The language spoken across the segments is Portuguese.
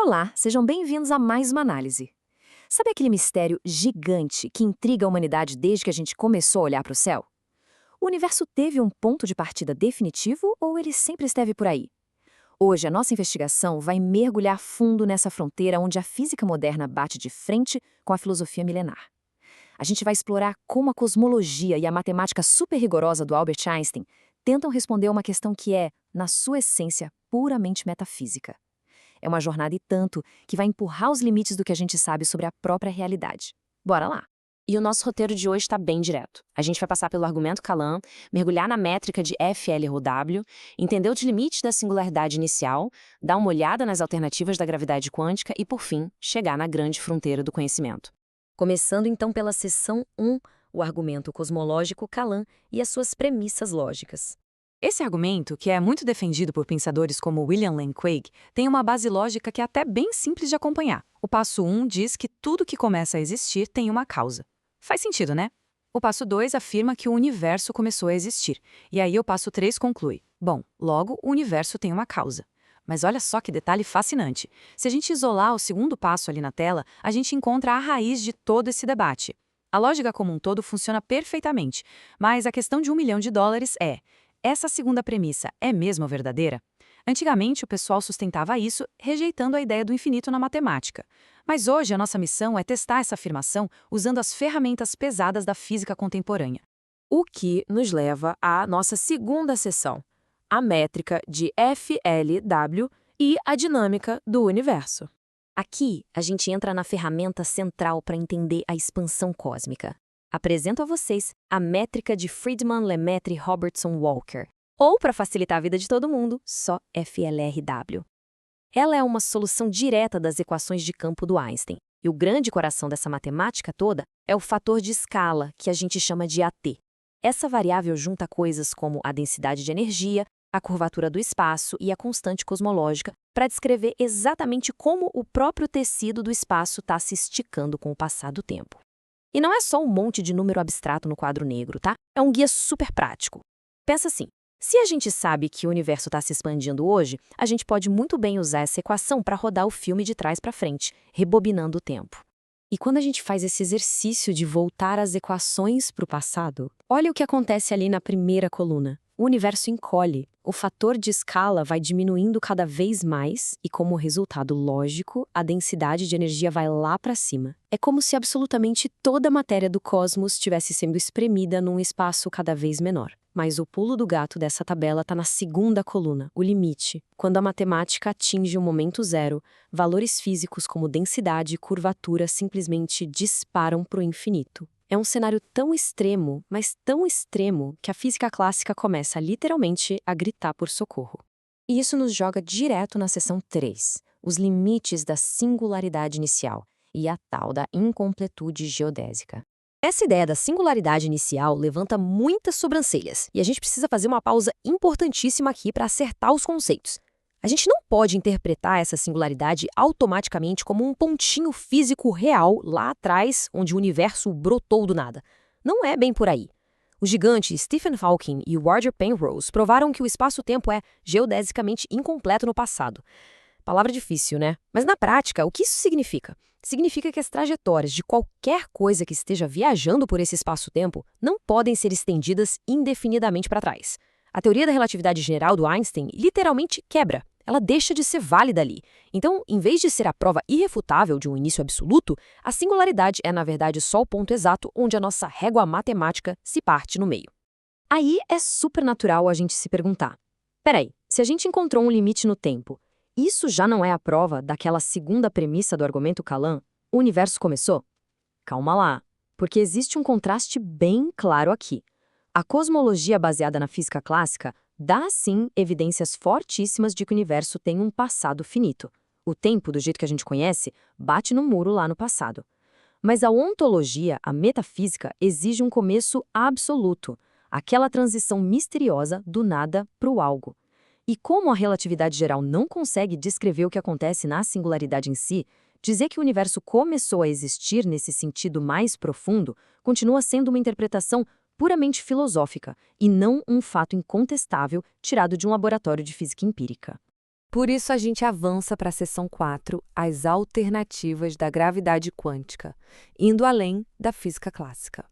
Olá, sejam bem-vindos a mais uma análise. Sabe aquele mistério gigante que intriga a humanidade desde que a gente começou a olhar para o céu? O universo teve um ponto de partida definitivo ou ele sempre esteve por aí? Hoje, a nossa investigação vai mergulhar fundo nessa fronteira onde a física moderna bate de frente com a filosofia milenar. A gente vai explorar como a cosmologia e a matemática super rigorosa do Albert Einstein tentam responder a uma questão que é, na sua essência, puramente metafísica. É uma jornada e tanto que vai empurrar os limites do que a gente sabe sobre a própria realidade. Bora lá! E o nosso roteiro de hoje está bem direto. A gente vai passar pelo argumento Calan, mergulhar na métrica de FL/W, entender os limites da singularidade inicial, dar uma olhada nas alternativas da gravidade quântica e, por fim, chegar na grande fronteira do conhecimento. Começando então pela seção 1, o argumento cosmológico Calan e as suas premissas lógicas. Esse argumento, que é muito defendido por pensadores como William Lane Craig, tem uma base lógica que é até bem simples de acompanhar. O passo 1 diz que tudo que começa a existir tem uma causa. Faz sentido, né? O passo 2 afirma que o universo começou a existir. E aí o passo 3 conclui: bom, logo o universo tem uma causa. Mas olha só que detalhe fascinante. Se a gente isolar o segundo passo ali na tela, a gente encontra a raiz de todo esse debate. A lógica como um todo funciona perfeitamente, mas a questão de $1 milhão é: essa segunda premissa é mesmo verdadeira? Antigamente, o pessoal sustentava isso, rejeitando a ideia do infinito na matemática. Mas hoje, a nossa missão é testar essa afirmação usando as ferramentas pesadas da física contemporânea. O que nos leva à nossa segunda seção, a métrica de FLW e a dinâmica do universo. Aqui, a gente entra na ferramenta central para entender a expansão cósmica. Apresento a vocês a métrica de Friedman-Lemaitre-Robertson-Walker, ou, para facilitar a vida de todo mundo, só FLRW. Ela é uma solução direta das equações de campo do Einstein, e o grande coração dessa matemática toda é o fator de escala, que a gente chama de AT. Essa variável junta coisas como a densidade de energia, a curvatura do espaço e a constante cosmológica para descrever exatamente como o próprio tecido do espaço está se esticando com o passar do tempo. E não é só um monte de número abstrato no quadro negro, tá? É um guia super prático. Pensa assim, se a gente sabe que o universo está se expandindo hoje, a gente pode muito bem usar essa equação para rodar o filme de trás para frente, rebobinando o tempo. E quando a gente faz esse exercício de voltar as equações para o passado, olha o que acontece ali na primeira coluna. O universo encolhe, o fator de escala vai diminuindo cada vez mais e, como resultado lógico, a densidade de energia vai lá para cima. É como se absolutamente toda a matéria do cosmos estivesse sendo espremida num espaço cada vez menor. Mas o pulo do gato dessa tabela está na segunda coluna, o limite. Quando a matemática atinge o momento zero, valores físicos como densidade e curvatura simplesmente disparam para o infinito. É um cenário tão extremo, mas tão extremo, que a física clássica começa literalmente a gritar por socorro. E isso nos joga direto na seção 3, os limites da singularidade inicial e a tal da incompletude geodésica. Essa ideia da singularidade inicial levanta muitas sobrancelhas, e a gente precisa fazer uma pausa importantíssima aqui para acertar os conceitos. A gente não pode interpretar essa singularidade automaticamente como um pontinho físico real lá atrás, onde o universo brotou do nada. Não é bem por aí. O gigante Stephen Hawking e Roger Penrose provaram que o espaço-tempo é geodesicamente incompleto no passado. Palavra difícil, né? Mas na prática, o que isso significa? Significa que as trajetórias de qualquer coisa que esteja viajando por esse espaço-tempo não podem ser estendidas indefinidamente para trás. A teoria da relatividade geral do Einstein literalmente quebra. Ela deixa de ser válida ali. Então, em vez de ser a prova irrefutável de um início absoluto, a singularidade é, na verdade, só o ponto exato onde a nossa régua matemática se parte no meio. Aí é super natural a gente se perguntar: peraí, se a gente encontrou um limite no tempo, isso já não é a prova daquela segunda premissa do argumento Calan? O universo começou? Calma lá, porque existe um contraste bem claro aqui. A cosmologia baseada na física clássica dá, sim, evidências fortíssimas de que o universo tem um passado finito. O tempo, do jeito que a gente conhece, bate no muro lá no passado. Mas a ontologia, a metafísica, exige um começo absoluto, aquela transição misteriosa do nada para o algo. E como a relatividade geral não consegue descrever o que acontece na singularidade em si, dizer que o universo começou a existir nesse sentido mais profundo continua sendo uma interpretação puramente filosófica e não um fato incontestável tirado de um laboratório de física empírica. Por isso a gente avança para a seção 4, as alternativas da gravidade quântica, indo além da física clássica.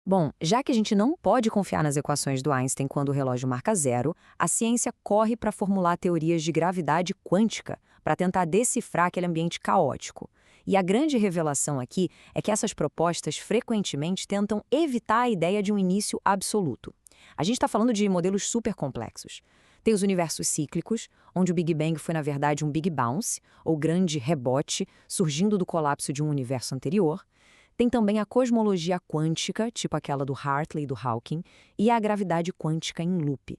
Bom, já que a gente não pode confiar nas equações do Einstein quando o relógio marca zero, a ciência corre para formular teorias de gravidade quântica, para tentar decifrar aquele ambiente caótico. E a grande revelação aqui é que essas propostas frequentemente tentam evitar a ideia de um início absoluto. A gente está falando de modelos super complexos. Tem os universos cíclicos, onde o Big Bang foi, na verdade, um Big Bounce, ou grande rebote, surgindo do colapso de um universo anterior. Tem também a cosmologia quântica, tipo aquela do Hartley e do Hawking, e a gravidade quântica em loop.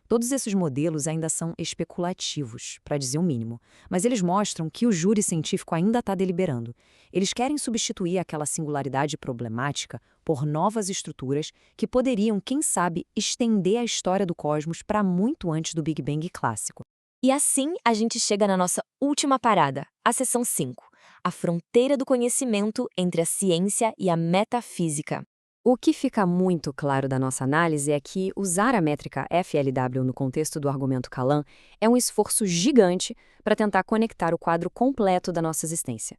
Todos esses modelos ainda são especulativos, para dizer o mínimo, mas eles mostram que o júri científico ainda está deliberando. Eles querem substituir aquela singularidade problemática por novas estruturas que poderiam, quem sabe, estender a história do cosmos para muito antes do Big Bang clássico. E assim a gente chega na nossa última parada, a seção 5, a fronteira do conhecimento entre a ciência e a metafísica. O que fica muito claro da nossa análise é que usar a métrica FLW no contexto do argumento Kalam é um esforço gigante para tentar conectar o quadro completo da nossa existência.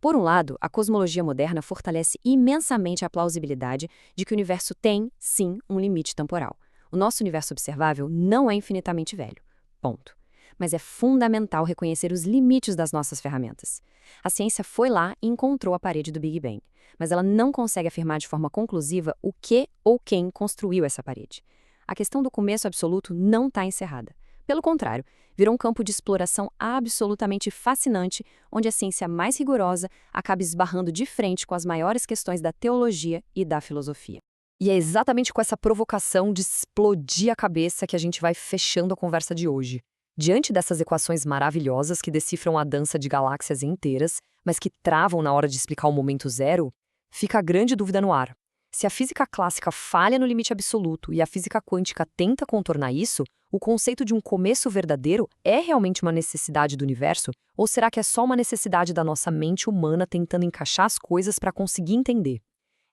Por um lado, a cosmologia moderna fortalece imensamente a plausibilidade de que o universo tem, sim, um limite temporal. O nosso universo observável não é infinitamente velho. Ponto. Mas é fundamental reconhecer os limites das nossas ferramentas. A ciência foi lá e encontrou a parede do Big Bang, mas ela não consegue afirmar de forma conclusiva o que ou quem construiu essa parede. A questão do começo absoluto não está encerrada. Pelo contrário, virou um campo de exploração absolutamente fascinante, onde a ciência mais rigorosa acaba esbarrando de frente com as maiores questões da teologia e da filosofia. E é exatamente com essa provocação de explodir a cabeça que a gente vai fechando a conversa de hoje. Diante dessas equações maravilhosas que decifram a dança de galáxias inteiras, mas que travam na hora de explicar o momento zero, fica a grande dúvida no ar. Se a física clássica falha no limite absoluto e a física quântica tenta contornar isso, o conceito de um começo verdadeiro é realmente uma necessidade do universo? Ou será que é só uma necessidade da nossa mente humana tentando encaixar as coisas para conseguir entender?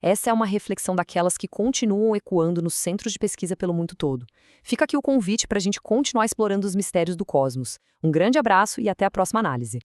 Essa é uma reflexão daquelas que continuam ecoando nos centros de pesquisa pelo mundo todo. Fica aqui o convite para a gente continuar explorando os mistérios do cosmos. Um grande abraço e até a próxima análise.